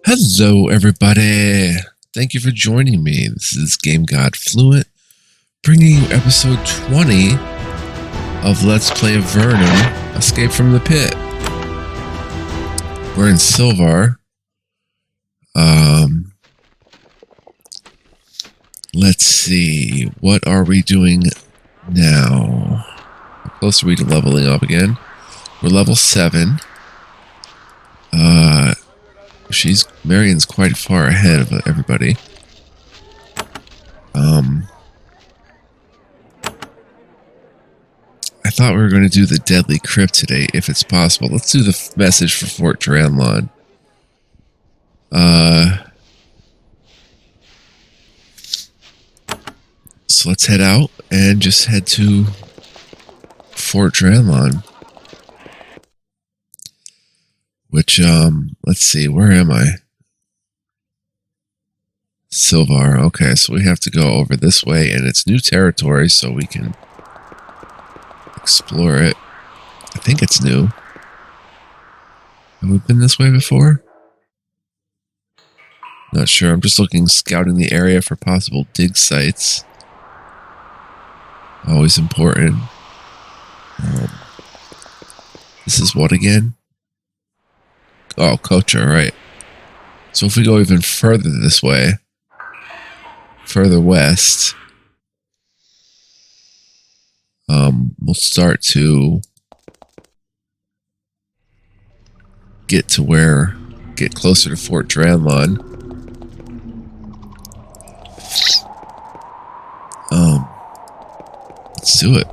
Hello, everybody. Thank you for joining me. This is Game God Fluent, bringing you episode 20 of Let's Play Avernum, Escape from the Pit. We're in Silvar. Let's see. What are we doing now? How close are we to leveling up again? We're level 7. Marion's quite far ahead of everybody. I thought we were going to do the Deadly Crypt today, if it's possible. Let's do the message for Fort Dranlon. So let's head out and just head to Fort Dranlon. Which, let's see, where am I? Silvar. Okay, so we have to go over this way, and it's new territory, so we can explore it. I think it's new. Have we been this way before? Not sure. I'm just scouting the area for possible dig sites. Always important. This is what again? Oh, Cotra, right. So if we go even further this way, further west, we'll start to get closer to Fort Dranlon. Let's do it.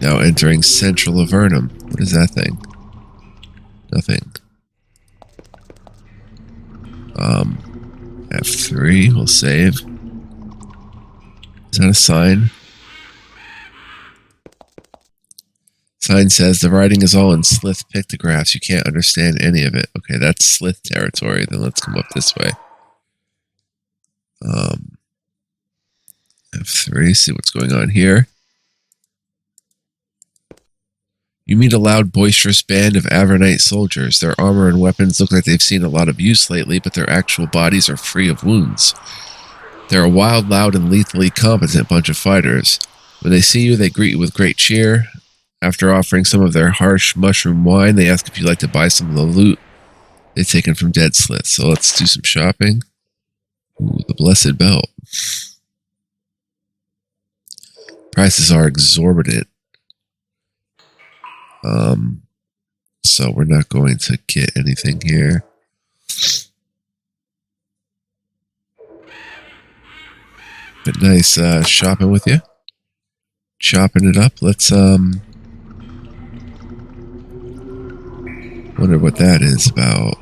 Now entering Central Avernum. What is that thing? Nothing. F3, we'll save. Is that a sign? Sign says the writing is all in Slith pictographs. You can't understand any of it. Okay, that's Slith territory. Then let's come up this way. F3, see what's going on here. You meet a loud, boisterous band of Avernite soldiers. Their armor and weapons look like they've seen a lot of use lately, but their actual bodies are free of wounds. They're a wild, loud, and lethally competent bunch of fighters. When they see you, they greet you with great cheer. After offering some of their harsh mushroom wine, they ask if you'd like to buy some of the loot they've taken from Dead Slith. So let's do some shopping. Ooh, the Blessed Belt. Prices are exorbitant. So we're not going to get anything here. But nice shopping with you. Chopping it up. Let's wonder what that is about.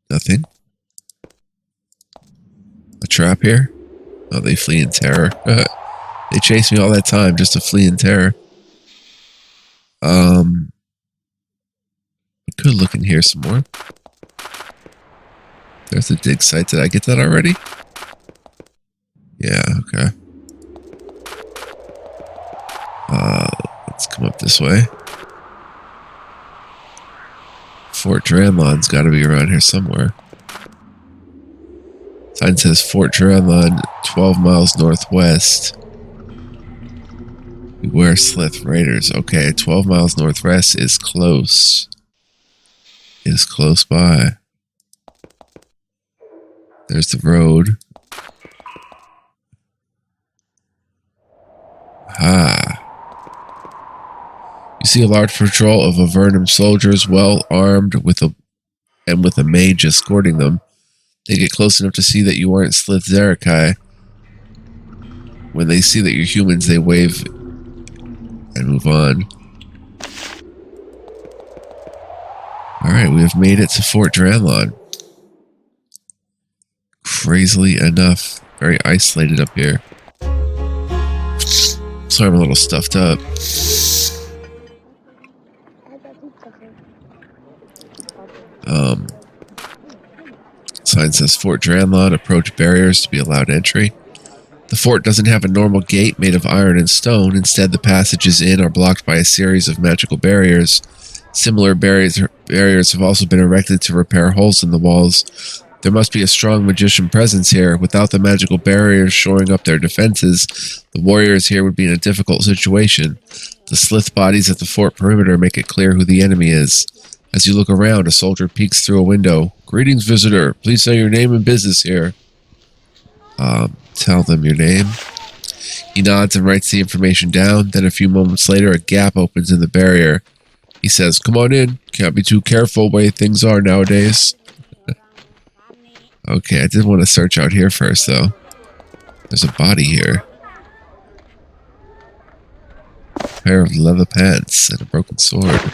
Nothing. A trap here? Oh, they flee in terror. They chased me all that time just to flee in terror. I could look in here some more. There's a dig site. Did I get that already? Yeah, okay. Let's come up this way. Fort Dranlon's got to be around here somewhere. Sign says Fort Dranlon, 12 miles northwest. Beware Slith Raiders. Okay, 12 miles northwest is close. Is close by. There's the road. You see a large patrol of Avernum soldiers, well armed with a mage escorting them. They get close enough to see that you aren't Slith Zerakai. When they see that you're humans, they wave and move on. Alright, we have made it to Fort Dranlon. Crazily enough, very isolated up here. Sorry, I'm a little stuffed up. Sign says Fort Dranlon, approach barriers to be allowed entry. The fort doesn't have a normal gate made of iron and stone. Instead, the passages in are blocked by a series of magical barriers. Similar barriers have also been erected to repair holes in the walls. There must be a strong magician presence here. Without the magical barriers shoring up their defenses, the warriors here would be in a difficult situation. The slith bodies at the fort perimeter make it clear who the enemy is. As you look around, a soldier peeks through a window. "Greetings, visitor. Please say your name and business here." Tell them your name. He nods and writes the information down. Then a few moments later, a gap opens in the barrier. He says, "Come on in. Can't be too careful the way things are nowadays." Okay, I did want to search out here first, though. There's a body here. A pair of leather pants and a broken sword.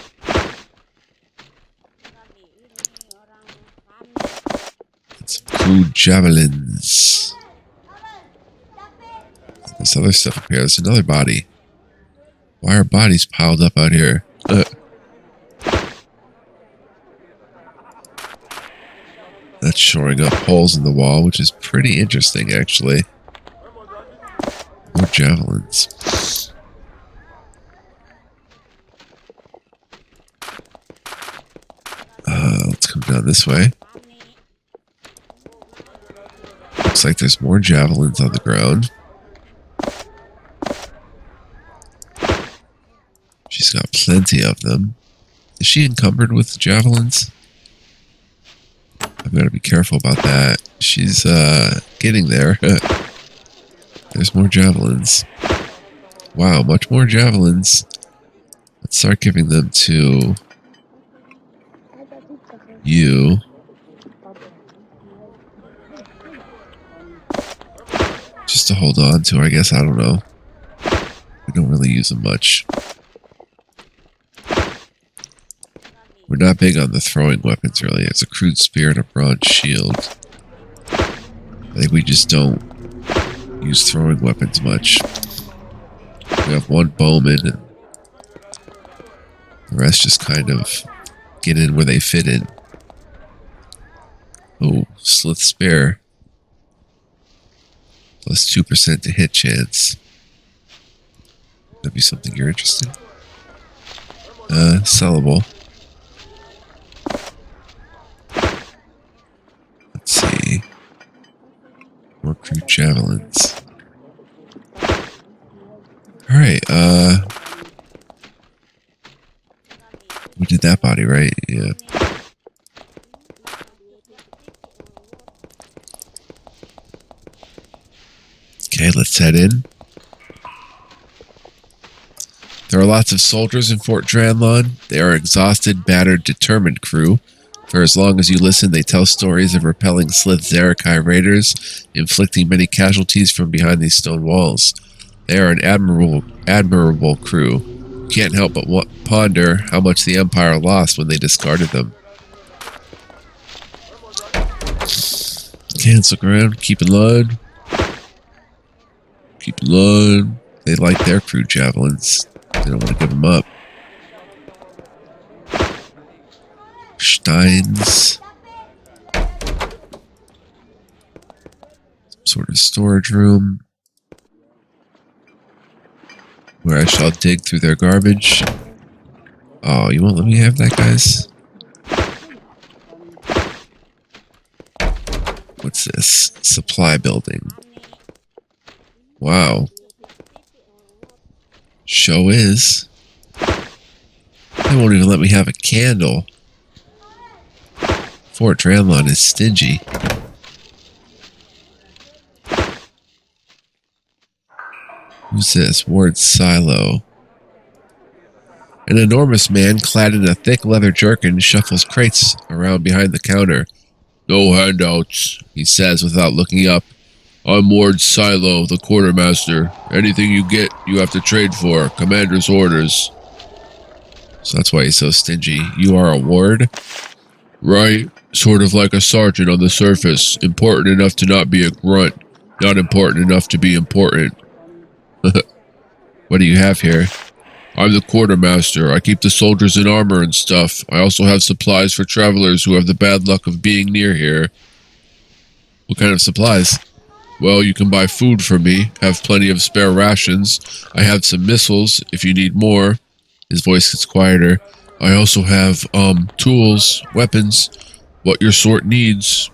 And some crude javelins. There's other stuff up here. There's another body. Why are bodies piled up out here? That's shoring up holes in the wall, which is pretty interesting, actually. More javelins. Let's come down this way. Looks like there's more javelins on the ground. She's got plenty of them. Is she encumbered with javelins? I've got to be careful about that. She's getting there. There's more javelins. Wow, much more javelins. Let's start giving them to you. Just to hold on to, I guess. I don't know. We don't really use them much. We're not big on the throwing weapons, really. It's a crude spear and a bronze shield. I think we just don't use throwing weapons much. We have one bowman, and the rest just kind of get in where they fit in. Oh, slith spear. Plus 2% to hit chance. That'd be something you're interested in. Sellable. Let's see. More crude javelins. Alright, we did that body, right? Yeah. Okay, let's head in. There are lots of soldiers in Fort Dranlon. They are exhausted, battered, determined crew. For as long as you listen, they tell stories of repelling Slith Zarakai raiders, inflicting many casualties from behind these stone walls. They are an admirable crew. You can't help but ponder how much the Empire lost when they discarded them. Cancel ground, keep in line. Keep in line. They like their crude javelins. They don't want to give them up. Steins. Some sort of storage room where I shall dig through their garbage. Oh, you won't let me have that, guys? What's this? Supply building. Wow. Show is. They won't even let me have a candle. Fort Dranlon is stingy. Who's this? Ward's Silo. An enormous man clad in a thick leather jerkin shuffles crates around behind the counter. "No handouts," he says without looking up. "I'm Ward Silo, the quartermaster. Anything you get, you have to trade for. Commander's orders." So that's why he's so stingy. You are a ward? "Right. Sort of like a sergeant on the surface. Important enough to not be a grunt. Not important enough to be important." What do you have here? "I'm the quartermaster. I keep the soldiers in armor and stuff. I also have supplies for travelers who have the bad luck of being near here." What kind of supplies? Well, you can buy food from me. Have plenty of spare rations. I have some missiles if you need more. His voice gets quieter. I also have, tools, weapons, what your sort needs.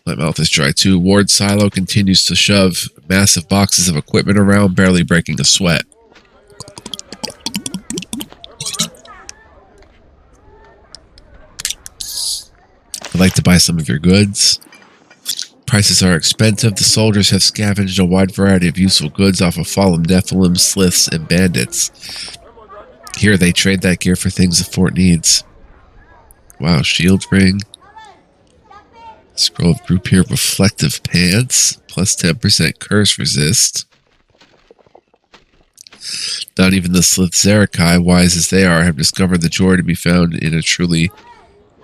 My mouth is dry too. Ward Silo continues to shove massive boxes of equipment around, barely breaking a sweat. I'd like to buy some of your goods. Prices are expensive. The soldiers have scavenged a wide variety of useful goods off of fallen Nephilim, Sliths, and bandits. Here, they trade that gear for things the fort needs. Wow, shield ring. Scroll of group here. Reflective pants. Plus 10% curse resist. Not even the Slith Zerakai, wise as they are, have discovered the joy to be found in a truly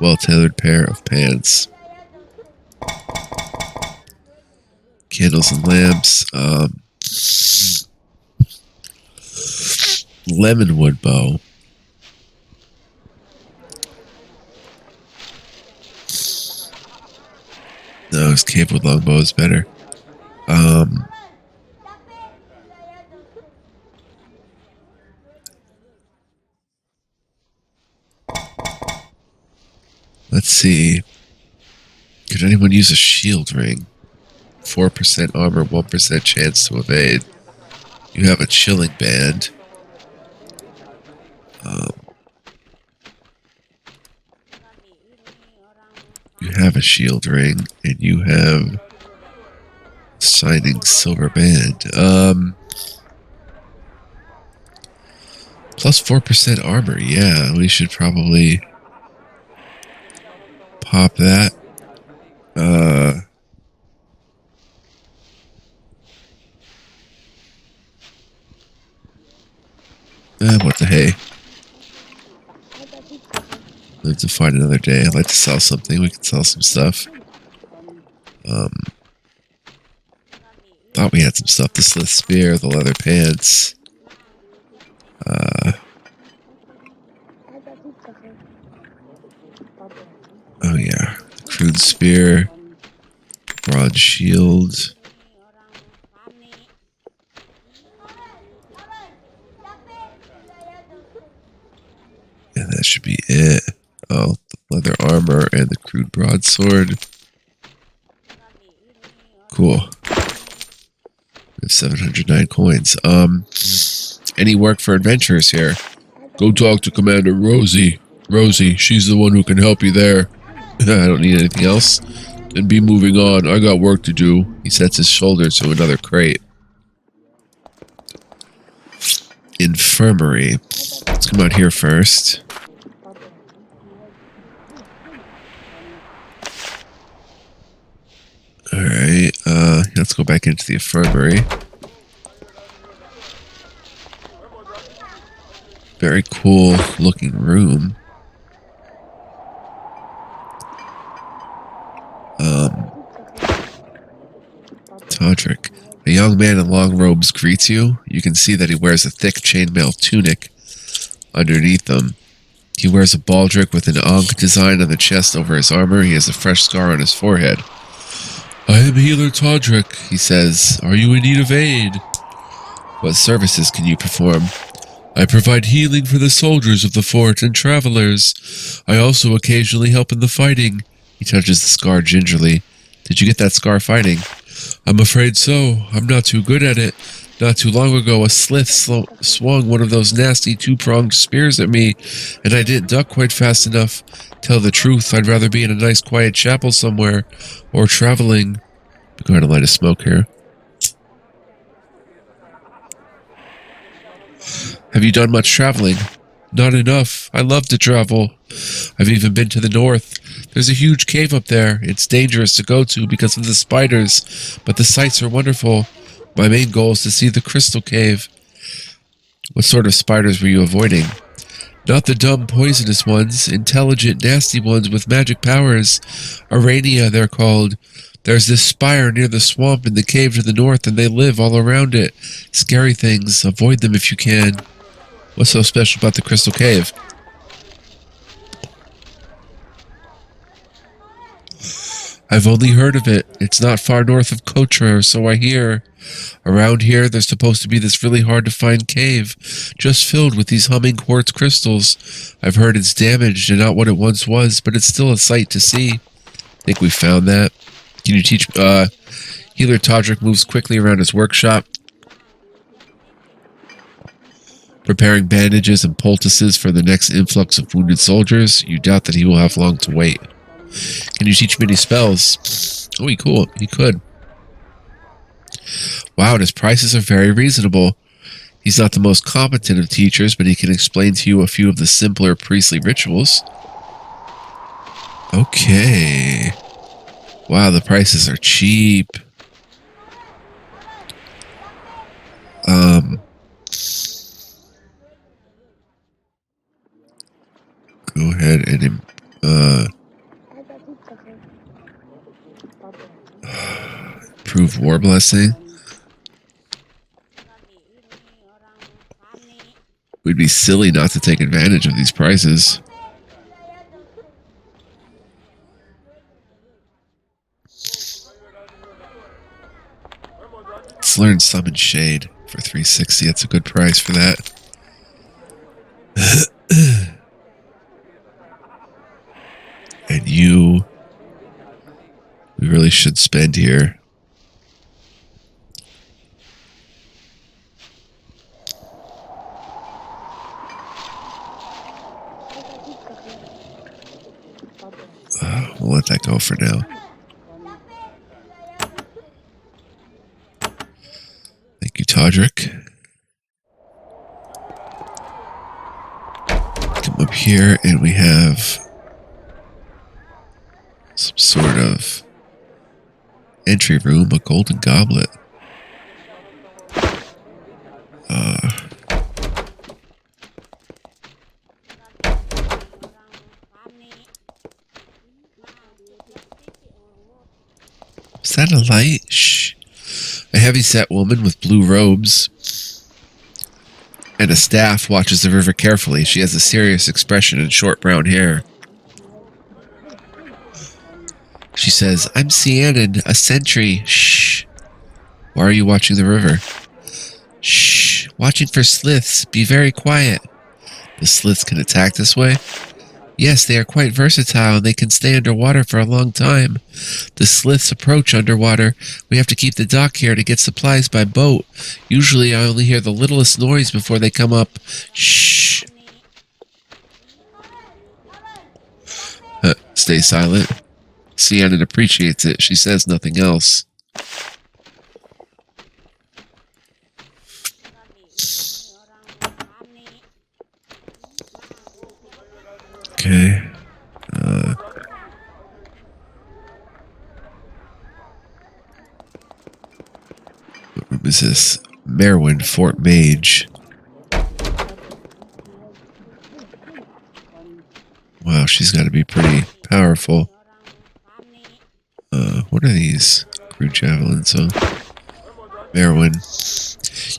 well-tailored pair of pants. Candles and lamps. Lemonwood bow. No, his cape with longbow is better. Let's see. Could anyone use a shield ring? 4% armor, 1% chance to evade. You have a chilling band. You have a shield ring, and you have signing silver band. Plus 4% armor. Yeah, we should probably pop that. What the hey? Live to find another day. I'd like to sell something. We can sell some stuff. Thought we had some stuff. The Slith Spear, the leather pants. Oh yeah. Crude spear. Broad shield. And that should be it. Oh, the leather armor and the crude broadsword. Cool. We have 709 coins. Any work for adventurers here? Go talk to Commander Rosie. Rosie, she's the one who can help you there. I don't need anything else. Then be moving on. I got work to do. He sets his shoulder to another crate. Infirmary. Let's come out here first. Alright, let's go back into the infirmary. Very cool looking room. Todrick. A young man in long robes greets you. You can see that he wears a thick chainmail tunic underneath them. He wears a baldric with an Ankh design on the chest over his armor. He has a fresh scar on his forehead. I am Healer Todrick, he says. Are you in need of aid? What services can you perform? I provide healing for the soldiers of the fort and travelers. I also occasionally help in the fighting. He touches the scar gingerly. Did you get that scar fighting? I'm afraid so. I'm not too good at it. Not too long ago, a Slith swung one of those nasty two-pronged spears at me, and I didn't duck quite fast enough. Tell the truth, I'd rather be in a nice quiet chapel somewhere, or traveling. I'm going to light a smoke here. Have you done much traveling? Not enough. I love to travel. I've even been to the north. There's a huge cave up there. It's dangerous to go to because of the spiders, but the sights are wonderful. My main goal is to see the crystal cave. What sort of spiders were you avoiding? Not the dumb, poisonous ones. Intelligent, nasty ones with magic powers. Arania, they're called. There's this spire near the swamp in the cave to the north, and they live all around it. Scary things. Avoid them if you can. What's so special about the crystal cave? I've only heard of it. It's not far north of Cotra, or so I hear. Around here, there's supposed to be this really hard-to-find cave, just filled with these humming quartz crystals. I've heard it's damaged and not what it once was, but it's still a sight to see. Think we found that? Can you teach... Healer Todrick moves quickly around his workshop, preparing bandages and poultices for the next influx of wounded soldiers. You doubt that he will have long to wait. Can you teach me any spells? Oh, cool. He could. Wow, his prices are very reasonable. He's not the most competent of teachers, but he can explain to you a few of the simpler priestly rituals. Okay. Wow, the prices are cheap. Go ahead and improve War Blessing. We'd be silly not to take advantage of these prices. Let's learn Summon Shade for 360. That's a good price for that. And you... We really should spend here. We'll let that go for now. Thank you, Todrick. Come up here and we have some sort of entry room, a golden goblet. Is that a light? Shh. A heavy-set woman with blue robes and a staff watches the river carefully. She has a serious expression and short brown hair. She says, "I'm Cianan, a sentry." Shh. Why are you watching the river? Shh. Watching for sliths. Be very quiet. The sliths can attack this way? Yes, they are quite versatile and they can stay underwater for a long time. The sliths approach underwater. We have to keep the dock here to get supplies by boat. Usually I only hear the littlest noise before they come up. Shh. Stay silent. Cianan appreciates it. She says nothing else. Okay. What room is this? Merwin, Fort Mage. Wow, she's got to be pretty powerful. What are these? Crude javelins, huh? Merwin.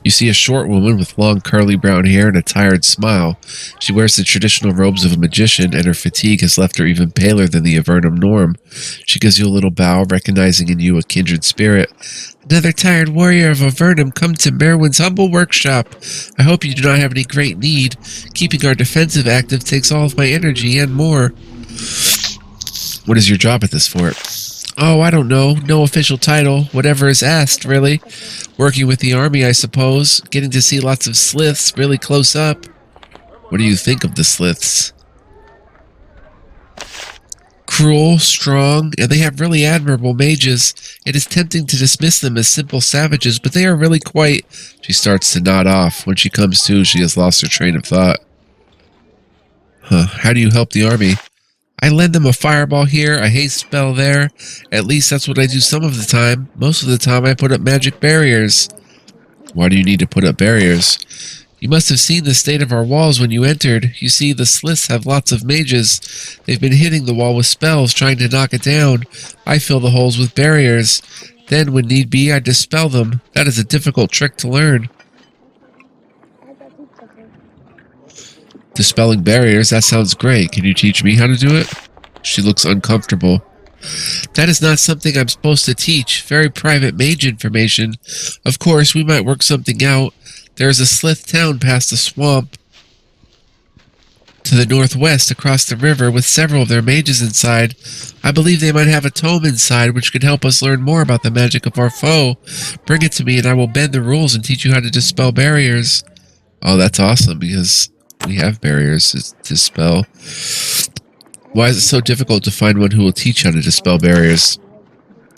You see a short woman with long curly brown hair and a tired smile. She wears the traditional robes of a magician, and her fatigue has left her even paler than the Avernum norm. She gives you a little bow, recognizing in you a kindred spirit. "Another tired warrior of Avernum, come to Merwin's humble workshop. I hope you do not have any great need. Keeping our defensive active takes all of my energy and more." What is your job at this fort? Oh, I don't know. No official title. Whatever is asked, really. Working with the army, I suppose. Getting to see lots of sliths really close up. What do you think of the sliths? Cruel, strong, and they have really admirable mages. It is tempting to dismiss them as simple savages, but they are really quite... She starts to nod off. When she comes to, she has lost her train of thought. How do you help the army? I lend them a fireball here, a haste spell there. At least that's what I do some of the time. Most of the time I put up magic barriers. Why do you need to put up barriers? You must have seen the state of our walls when you entered. You see, the sliths have lots of mages. They've been hitting the wall with spells, trying to knock it down. I fill the holes with barriers. Then, when need be, I dispel them. That is a difficult trick to learn. Dispelling barriers, that sounds great. Can you teach me how to do it? She looks uncomfortable. That is not something I'm supposed to teach. Very private mage information. Of course, we might work something out. There is a slith town past the swamp to the northwest across the river with several of their mages inside. I believe they might have a tome inside which could help us learn more about the magic of our foe. Bring it to me and I will bend the rules and teach you how to dispel barriers. Oh, that's awesome because we have barriers to dispel. Why is it so difficult to find one who will teach how to dispel barriers?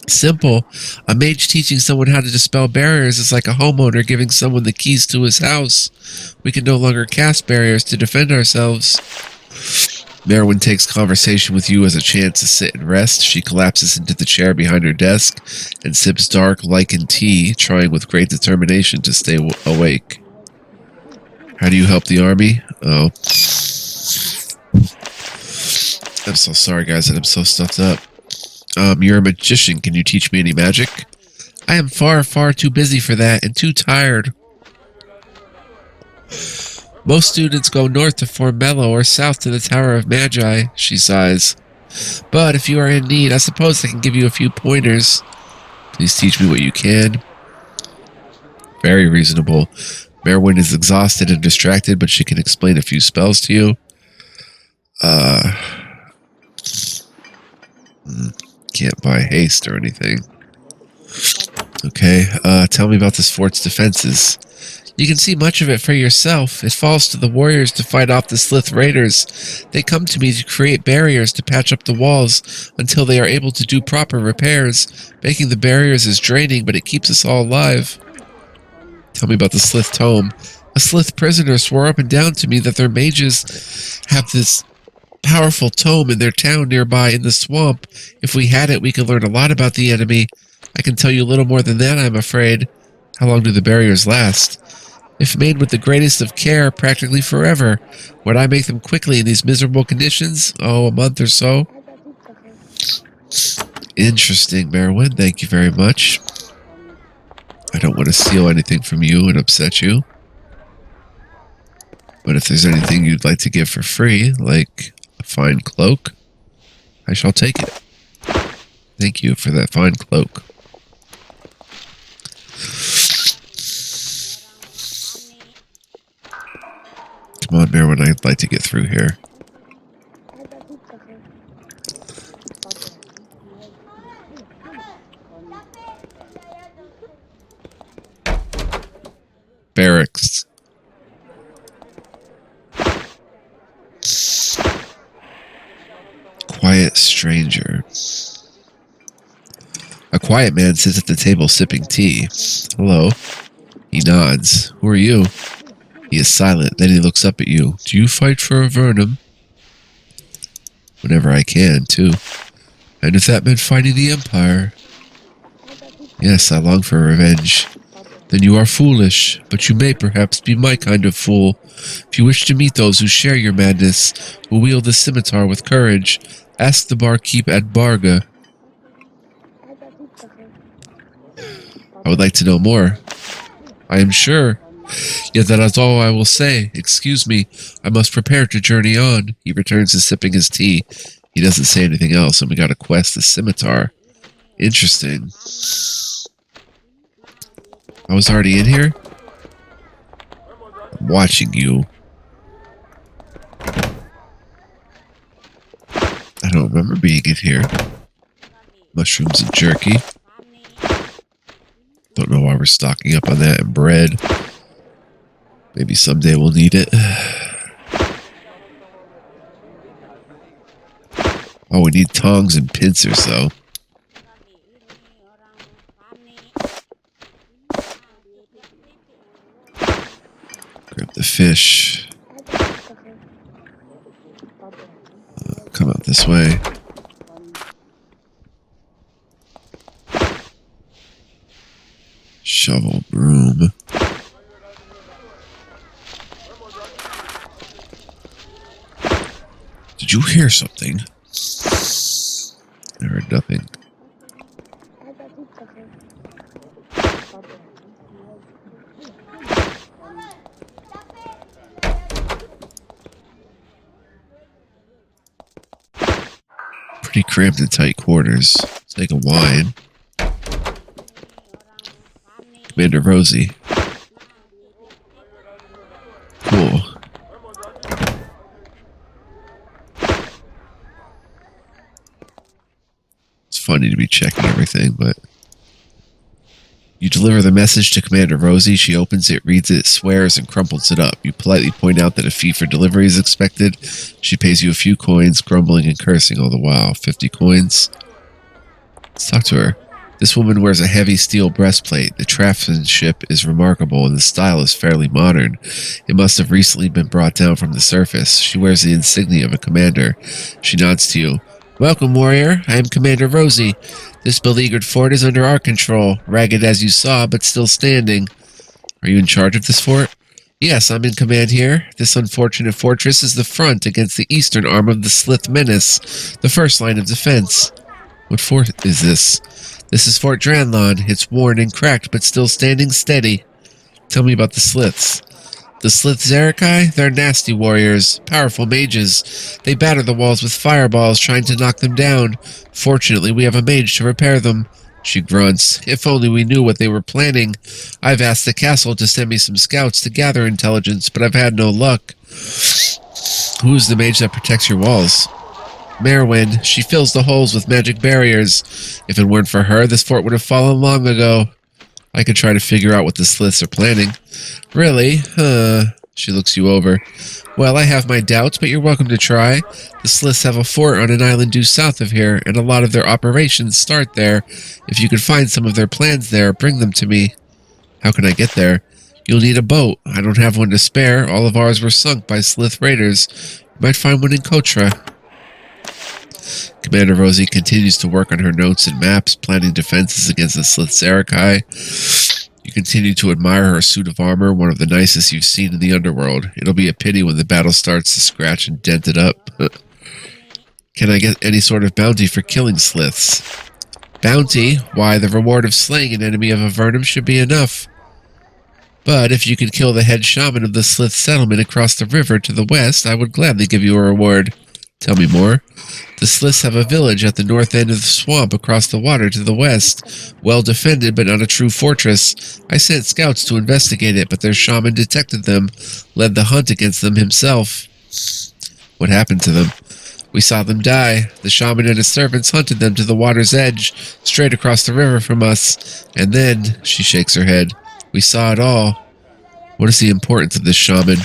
Simple. A mage teaching someone how to dispel barriers is like a homeowner giving someone the keys to his house. We can no longer cast barriers to defend ourselves. Merwin takes conversation with you as a chance to sit and rest. She collapses into the chair behind her desk and sips dark, lichened tea, trying with great determination to stay awake. How do you help the army? Oh. I'm so sorry, guys, that I'm so stuffed up. You're a magician. Can you teach me any magic? I am far, far too busy for that and too tired. Most students go north to Formello or south to the Tower of Magi, she sighs. But if you are in need, I suppose I can give you a few pointers. Please teach me what you can. Very reasonable. Merwin is exhausted and distracted, but she can explain a few spells to you. Can't buy haste or anything. Okay, tell me about this fort's defenses. You can see much of it for yourself. It falls to the warriors to fight off the Slith raiders. They come to me to create barriers to patch up the walls until they are able to do proper repairs. Making the barriers is draining, but it keeps us all alive. Tell me about the Slith tome. A Slith prisoner swore up and down to me that their mages have this powerful tome in their town nearby in the swamp. If we had it, we could learn a lot about the enemy. I can tell you a little more than that, I'm afraid. How long do the barriers last? If made with the greatest of care, practically forever. Would I make them quickly in these miserable conditions? Oh, a month or so. Interesting, Merwin. Thank you very much. I don't want to steal anything from you and upset you. But if there's anything you'd like to give for free, like a fine cloak, I shall take it. Thank you for that fine cloak. Come on, Merwin, I'd like to get through here. Barracks. Quiet stranger. A quiet man sits at the table sipping tea. Hello. He nods. Who are you? He is silent. Then he looks up at you. Do you fight for Avernum? Whenever I can, too. And if that meant fighting the Empire? Yes, I long for revenge. Then you are foolish, but you may perhaps be my kind of fool. If you wish to meet those who share your madness, who wield the scimitar with courage, ask the barkeep at Barga. I would like to know more. I am sure. Yet that is all I will say. Excuse me, I must prepare to journey on. He returns to sipping his tea. He doesn't say anything else, and we got a quest, the scimitar. Interesting. I was already in here? I'm watching you. I don't remember being in here. Mushrooms and jerky. Don't know why we're stocking up on that and bread. Maybe someday we'll need it. Oh, we need tongs and pincers, though. Grab the fish. Come out this way. Shovel, broom. Did you hear something? I heard nothing. Pretty cramped and tight quarters. Take a wine. Commander Rosie. Cool. It's funny to be checking everything, but... You deliver the message to Commander Rosie. She opens it, reads it, swears, and crumples it up. You politely point out that a fee for delivery is expected. She pays you a few coins, grumbling and cursing all the while. 50 coins. Let's talk to her. This woman wears a heavy steel breastplate. The craftsmanship is remarkable, and the style is fairly modern. It must have recently been brought down from the surface. She wears the insignia of a commander. She nods to you. Welcome, warrior. I am Commander Rosie. This beleaguered fort is under our control, ragged as you saw, but still standing. Are you in charge of this fort? Yes, I'm in command here. This unfortunate fortress is the front against the eastern arm of the Slith menace, the first line of defense. What fort is this? This is Fort Dranlon. It's worn and cracked, but still standing steady. Tell me about the Sliths. The Slith Zerakai? They're nasty warriors, powerful mages. They batter the walls with fireballs, trying to knock them down. Fortunately, we have a mage to repair them. She grunts. If only we knew what they were planning. I've asked the castle to send me some scouts to gather intelligence, but I've had no luck. Who's the mage that protects your walls? Merwin. She fills the holes with magic barriers. If it weren't for her, this fort would have fallen long ago. I could try to figure out what the Sliths are planning. Really? She looks you over. Well, I have my doubts, but you're welcome to try. The Sliths have a fort on an island due south of here, and a lot of their operations start there. If you could find some of their plans there, bring them to me. How can I get there? You'll need a boat. I don't have one to spare. All of ours were sunk by Slith raiders. You might find one in Cotra. Commander Rosie continues to work on her notes and maps, planning defenses against the Slith Zerakai. You continue to admire her suit of armor, one of the nicest you've seen in the underworld. It'll be a pity when the battle starts to scratch and dent it up. Can I get any sort of bounty for killing Sliths? Bounty? Why, the reward of slaying an enemy of Avernum should be enough. But if you could kill the head shaman of the Slith settlement across the river to the west, I would gladly give you a reward. Tell me more. The Sliths have a village at the north end of the swamp across the water to the west. Well defended, but not a true fortress. I sent scouts to investigate it, but their shaman detected them, led the hunt against them himself. What happened to them? We saw them die. The shaman and his servants hunted them to the water's edge, straight across the river from us. And then, she shakes her head, we saw it all. What is the importance of this shaman?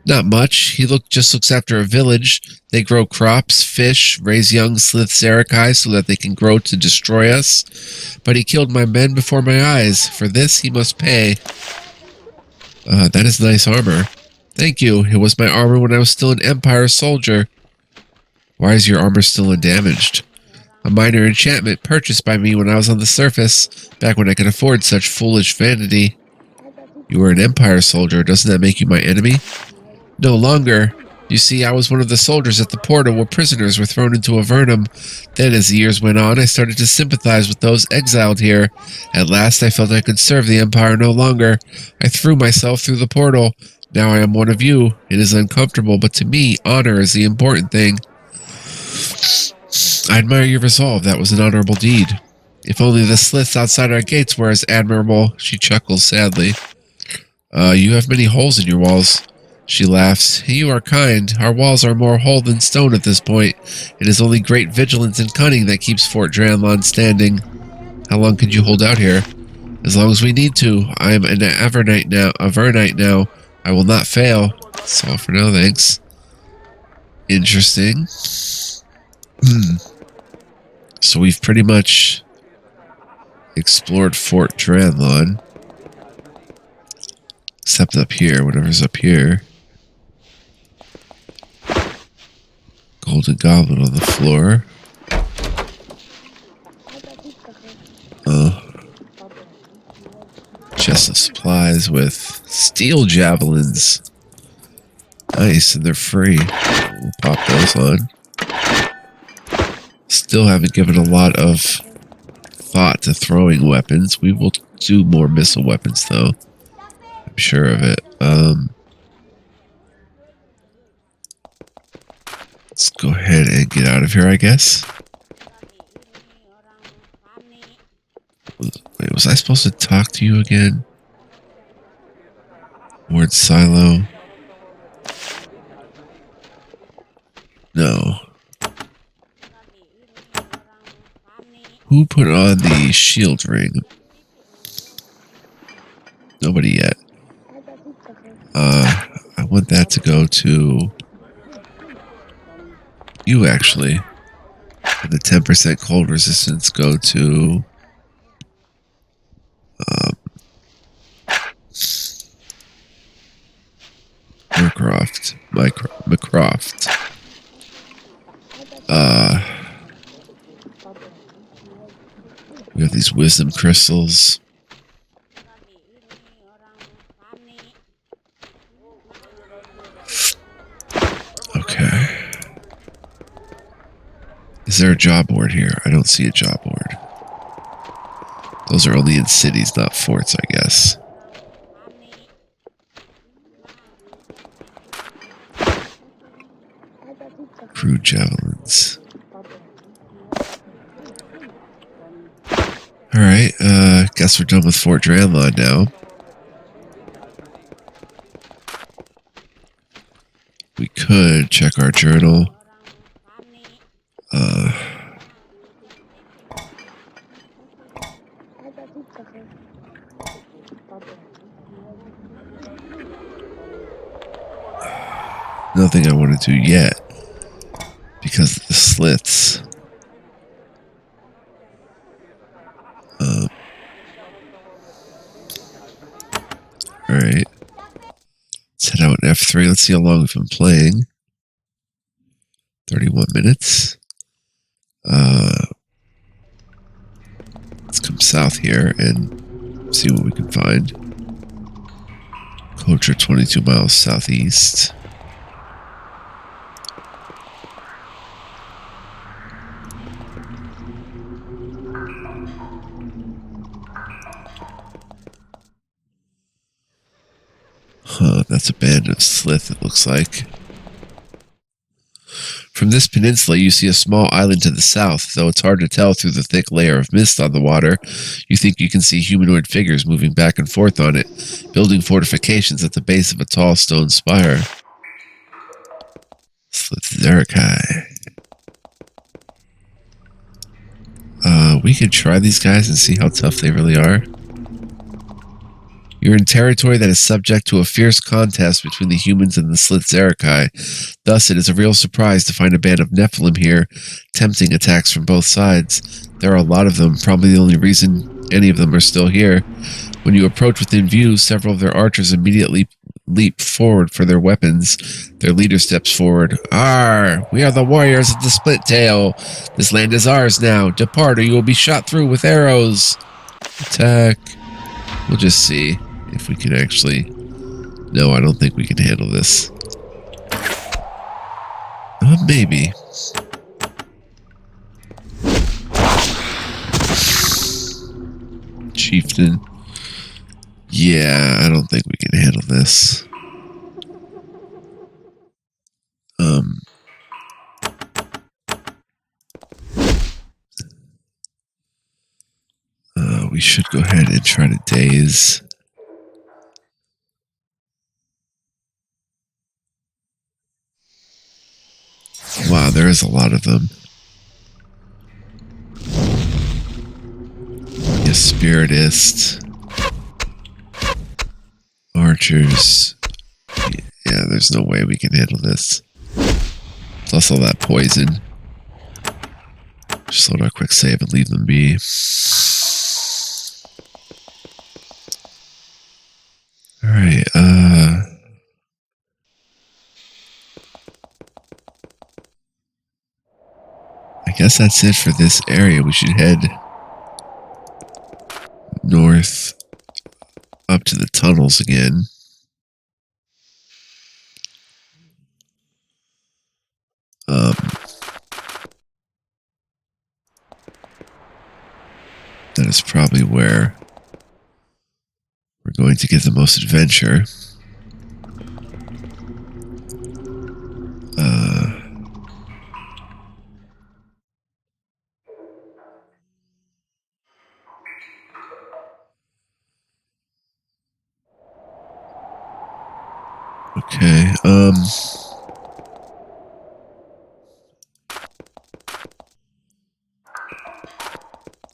Not much. He just looks after a village. They grow crops, fish, raise young Slith Zerakai so that they can grow to destroy us. But he killed my men before my eyes. For this, he must pay. That is nice armor. Thank you. It was my armor when I was still an Empire soldier. Why is your armor still undamaged? A minor enchantment purchased by me when I was on the surface, back when I could afford such foolish vanity. You were an Empire soldier. Doesn't that make you my enemy? No longer. You see, I was one of the soldiers at the portal where prisoners were thrown into Avernum. Then, as the years went on, I started to sympathize with those exiled here. At last, I felt I could serve the Empire no longer. I threw myself through the portal. Now I am one of you. It is uncomfortable, but to me, honor is the important thing. I admire your resolve. That was an honorable deed. If only the slits outside our gates were as admirable. She chuckles sadly. You have many holes in your walls. She laughs. You are kind. Our walls are more hole than stone at this point. It is only great vigilance and cunning that keeps Fort Dranlon standing. How long could you hold out here? As long as we need to. I am an Avernite now. I will not fail. That's all for now, thanks. Interesting. So we've pretty much explored Fort Dranlon. Except up here, whatever's up here. Golden goblet on the floor. Chest of supplies with steel javelins. Nice, and they're free. We'll pop those on. Still haven't given a lot of thought to throwing weapons. We will do more missile weapons, though. I'm sure of it. Let's go ahead and get out of here, I guess. Wait, was I supposed to talk to you again? Ward Silo? No. Who put on the shield ring? Nobody yet. I want that to go to you, actually. And the 10% cold resistance go to McCroft. We have these wisdom crystals. Okay. Is there a job board here? I don't see a job board. Those are only in cities, not forts, I guess. Crude javelins. Alright, guess we're done with Fort Dranlon now. We could check our journal. Nothing I want to do yet because of the slits. Alright. Let's head out in F3. Let's see how long we've been playing. 31 minutes. Let's come south here and see what we can find. Cotra 22 miles southeast. That's a band of slith, it looks like. From this peninsula, you see a small island to the south. Though it's hard to tell through the thick layer of mist on the water, you think you can see humanoid figures moving back and forth on it, building fortifications at the base of a tall stone spire. Slith Zerakai. We could try these guys and see how tough they really are. You're in territory that is subject to a fierce contest between the humans and the Slith Zerakai. Thus, it is a real surprise to find a band of Nephilim here, tempting attacks from both sides. There are a lot of them, probably the only reason any of them are still here. When you approach within view, several of their archers immediately leap forward for their weapons. Their leader steps forward. "Arr! We are the warriors of the Split Tail. This land is ours now. Depart or you will be shot through with arrows." Attack. We'll just see if we can actually... No, I don't think we can handle this. Maybe. Chieftain. Yeah, I don't think we can handle this. We should go ahead and try to daze. Wow, there is a lot of them. Yes, Spiritist. Archers. Yeah, there's no way we can handle this. Plus all that poison. Just load our quick save and leave them be. Alright, I guess that's it for this area. We should head north up to the tunnels again. That is probably where we're going to get the most adventure. Okay,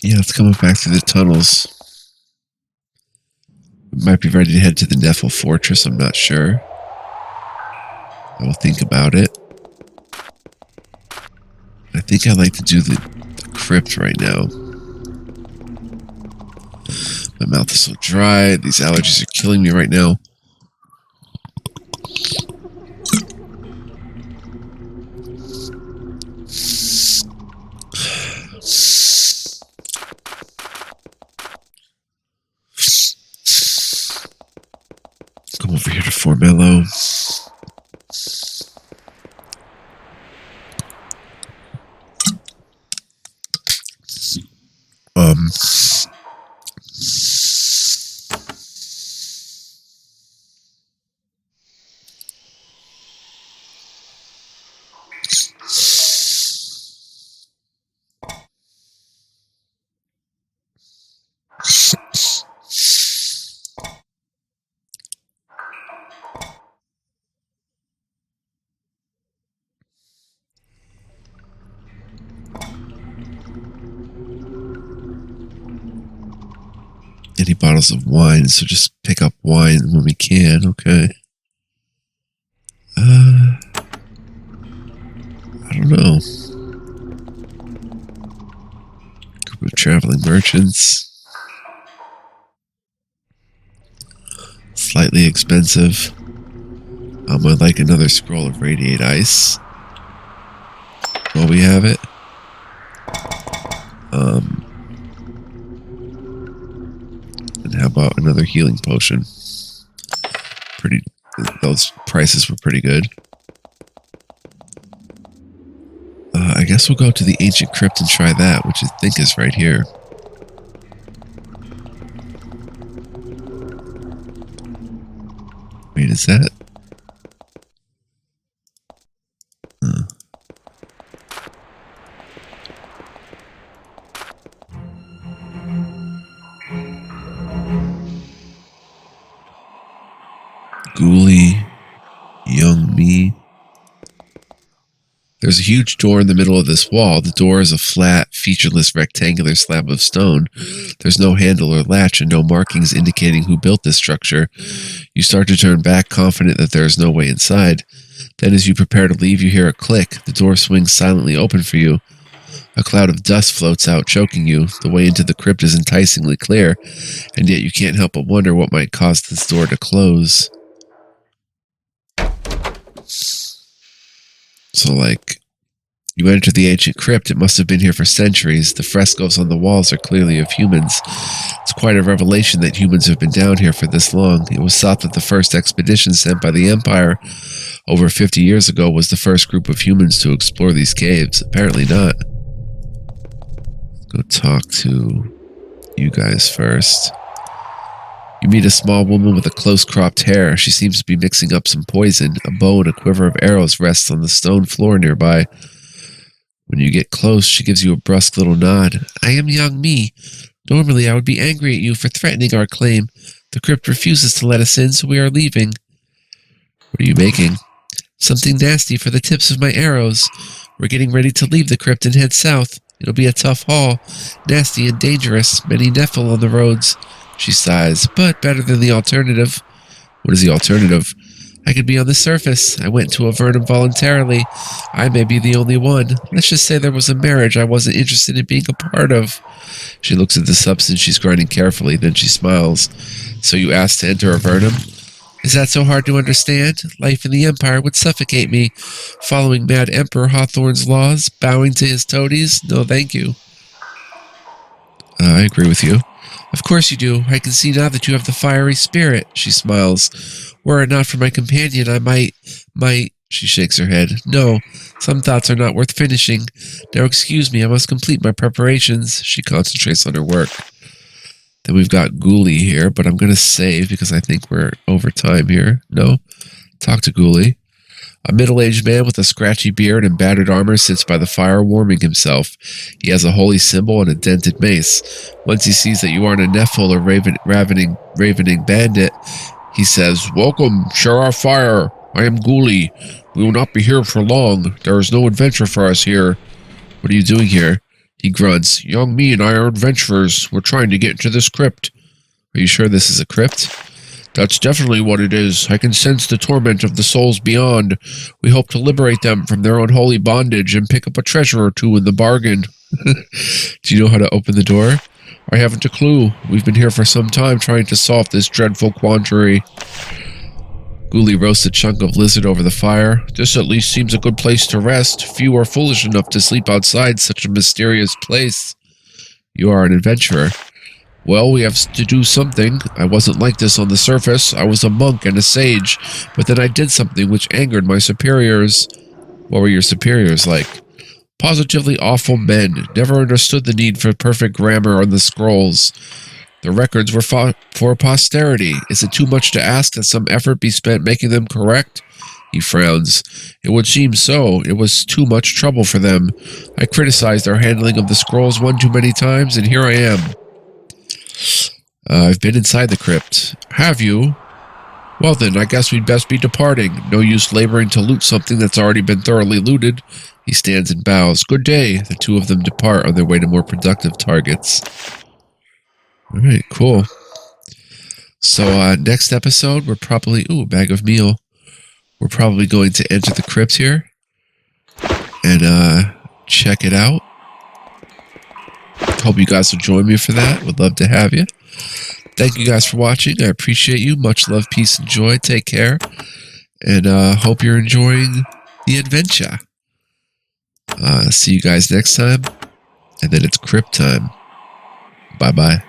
yeah, let's come back through the tunnels. We might be ready to head to the Nephil Fortress, I'm not sure. I will think about it. I think I'd like to do the Crypt right now. My mouth is so dry. These allergies are killing me right now. Come over here to Fort Mellow. Any bottles of wine, so just pick up wine when we can, okay. I don't know. Group of traveling merchants. Slightly expensive. I'd like another scroll of radiate ice. While we have it. And how about another healing potion? Those prices were pretty good. I guess we'll go to the ancient crypt and try that, which I think is right here. Wait, is that? Ghoulie, young me. There's a huge door in the middle of this wall. The door is a flat, featureless rectangular slab of stone. There's no handle or latch and no markings indicating who built this structure. You start to turn back, confident that there is no way inside. Then as you prepare to leave, you hear a click. The door swings silently open for you. A cloud of dust floats out, choking you. The way into the crypt is enticingly clear, and yet you can't help but wonder what might cause this door to close. So, like, you enter the ancient crypt. It must have been here for centuries. The frescoes on the walls are clearly of humans. It's quite a revelation that humans have been down here for this long. It was thought that the first expedition sent by the Empire over 50 years ago was the first group of humans to explore these caves. Apparently not. Let's go talk to you guys first. You meet a small woman with a close-cropped hair. She seems to be mixing up some poison. A bow and a quiver of arrows rests on the stone floor nearby. When you get close, she gives you a brusque little nod. I am young me. Normally, I would be angry at you for threatening our claim. The crypt refuses to let us in, so we are leaving. What are you making? Something nasty for the tips of my arrows. We're getting ready to leave the crypt and head south. It'll be a tough haul. Nasty and dangerous. Many Nephil on the roads. She sighs, but better than the alternative. What is the alternative? I could be on the surface. I went to Avernum voluntarily. I may be the only one. Let's just say there was a marriage I wasn't interested in being a part of. She looks at the substance she's grinding carefully, then she smiles. So you asked to enter Avernum? Is that so hard to understand? Life in the Empire would suffocate me. Following Mad Emperor Hawthorne's laws, bowing to his toadies? No, thank you. I agree with you. Of course you do. I can see now that you have the fiery spirit. She smiles. Were it not for my companion, I might... She shakes her head. No, some thoughts are not worth finishing. Now excuse me, I must complete my preparations. She concentrates on her work. Then we've got Ghoulie here, but I'm going to save because I think we're over time here. No? Talk to Ghoulie. A middle-aged man with a scratchy beard and battered armor sits by the fire warming himself. He has a holy symbol and a dented mace. Once he sees that you aren't a Nephil or ravening bandit, He says, "Welcome, share our fire. I am Ghoulie. We will not be here for long. There is no adventure for us here." "What are you doing here?" He grunts. "Young me and I are adventurers. We're trying to get into this crypt." "Are you sure this is a crypt?" "That's definitely what it is. I can sense the torment of the souls beyond. We hope to liberate them from their unholy bondage and pick up a treasure or two in the bargain." "Do you know how to open the door?" "I haven't a clue. We've been here for some time trying to solve this dreadful quandary." Ghoulie roasts a chunk of lizard over the fire. "This at least seems a good place to rest. Few are foolish enough to sleep outside such a mysterious place." "You are an adventurer." "Well, we have to do something. I wasn't like this on the surface. I was a monk and a sage, but then I did something which angered my superiors." "What were your superiors like?" "Positively awful men. Never understood the need for perfect grammar on the scrolls. The records were for posterity. Is it too much to ask that some effort be spent making them correct?" He frowns. "It would seem so. It was too much trouble for them. I criticized their handling of the scrolls one too many times, and here I am." "I've been inside the crypt." "Have you? Well then, I guess we'd best be departing. No use laboring to loot something that's already been thoroughly looted." He stands and bows. "Good day." The two of them depart on their way to more productive targets. Alright, cool. So, next episode, we're probably... Ooh, bag of meal. We're probably going to enter the crypt here. And, check it out. Hope you guys will join me for that. Would love to have you. Thank you guys for watching. I appreciate you. Much love, peace, and joy. Take care. And, hope you're enjoying the adventure. See you guys next time. And then it's crypt time. Bye-bye.